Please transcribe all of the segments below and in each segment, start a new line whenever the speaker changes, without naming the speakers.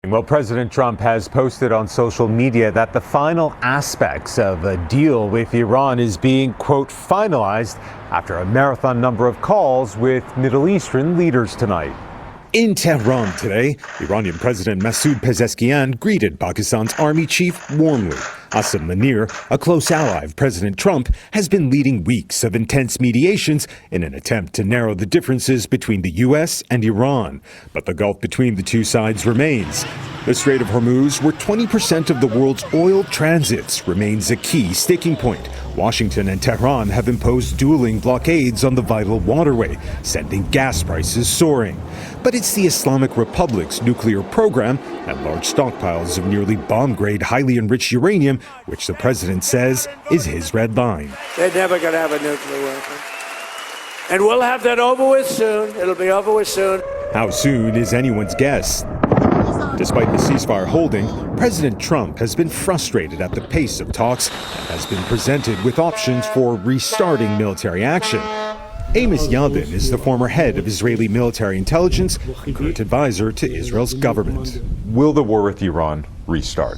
Well, President Trump has posted on social media that the final aspects of a deal with Iran is being, quote, finalized after a marathon number of calls with Middle Eastern leaders tonight.
In Tehran today, Iranian President Masoud Pezeshkian greeted Pakistan's army chief warmly. Qasem Munir, a close ally of President Trump, has been leading weeks of intense mediations in an attempt to narrow the differences between the U.S. and Iran. But the gulf between the two sides remains. The Strait of Hormuz, where 20% of the world's oil transits, remains a key sticking point. Washington and Tehran have imposed dueling blockades on the vital waterway, sending gas prices soaring. But it's the Islamic Republic's nuclear program and large stockpiles of nearly bomb-grade, highly enriched uranium, which the president says is his red line.
They're never going to have a nuclear weapon. And we'll have that over with soon. It'll be over with soon.
How soon is anyone's guess. Despite the ceasefire holding, President Trump has been frustrated at the pace of talks and has been presented with options for restarting military action. Amos Yadin is the former head of Israeli military intelligence and current advisor to Israel's government.
Will the war with Iran restart?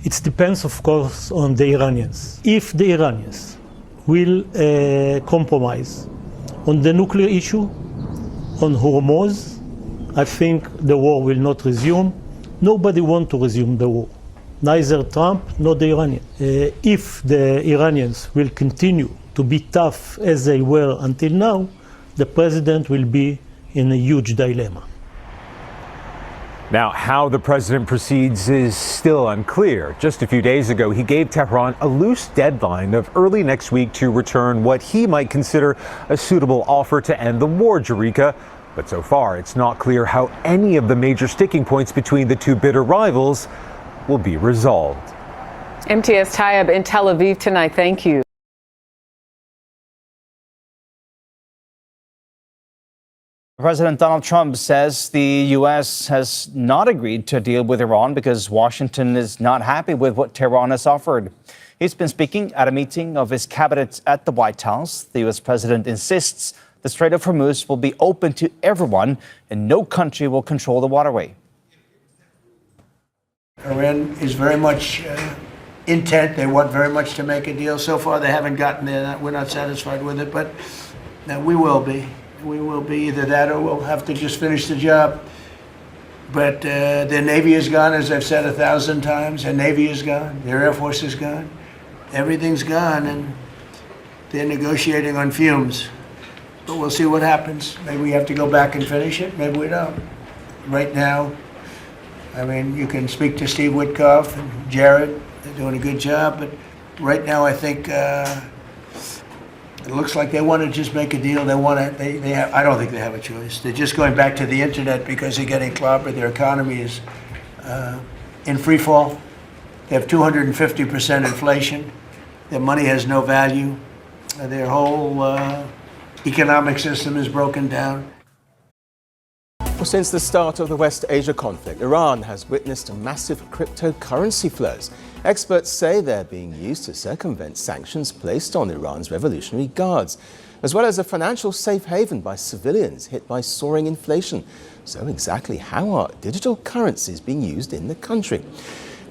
It depends, of course, on the Iranians. If the Iranians will compromise on the nuclear issue, on Hormuz, I think the war will not resume. Nobody wants to resume the war, neither Trump nor the Iranians. If the Iranians will continue to be tough as they were until now, the president will be in a huge dilemma.
Now, how the president proceeds is still unclear. Just a few days ago, he gave Tehran a loose deadline of early next week to return what he might consider a suitable offer to end the war, Jerika. But so far, it's not clear how any of the major sticking points between the two bitter rivals will be resolved.
MTS Tayeb in Tel Aviv tonight. Thank you.
President Donald Trump says the U.S. has not agreed to a deal with Iran because Washington is not happy with what Tehran has offered. He's been speaking at a meeting of his cabinet at the White House. The U.S. president insists the Strait of Hormuz will be open to everyone and no country will control the waterway.
Iran is very much intent. They want very much to make a deal. So far, they haven't gotten there. We're not satisfied with it, but we will be. We will be either that or we'll have to just finish the job. But their Navy is gone, as I've said 1,000 times. Their Navy is gone. Their Air Force is gone. Everything's gone, and they're negotiating on fumes. But we'll see what happens. Maybe we have to go back and finish it. Maybe we don't. Right now, I mean, you can speak to Steve Witkoff and Jared. They're doing a good job. But right now, I think it looks like they want to just make a deal. They want to. They have, I don't think they have a choice. They're just going back to the internet because they're getting clobbered. Their economy is in free fall. They have 250% inflation. Their money has no value. Their whole economic system is broken down.
Well, since the start of the West Asia conflict, Iran has witnessed massive cryptocurrency flows. Experts say they're being used to circumvent sanctions placed on Iran's Revolutionary Guards, as well as a financial safe haven by civilians hit by soaring inflation. So exactly how are digital currencies being used in the country?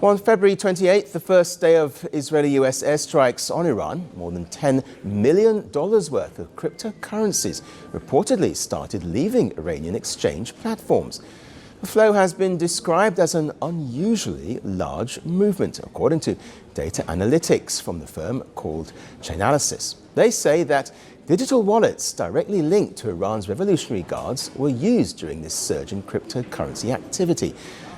Well, on February 28th, the first day of Israeli-US airstrikes on Iran, more than $10 million worth of cryptocurrencies reportedly started leaving Iranian exchange platforms. The flow has been described as an unusually large movement, according to data analytics from the firm called Chainalysis. They say that digital wallets directly linked to Iran's Revolutionary Guards were used during this surge in cryptocurrency activity.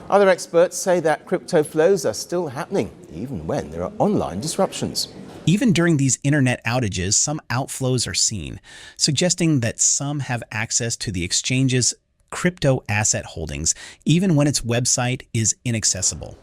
Other experts say that crypto flows are still happening, even when there are online disruptions.
Even during these internet outages, some outflows are seen, suggesting that some have access to the exchange's crypto asset holdings, even when its website is inaccessible.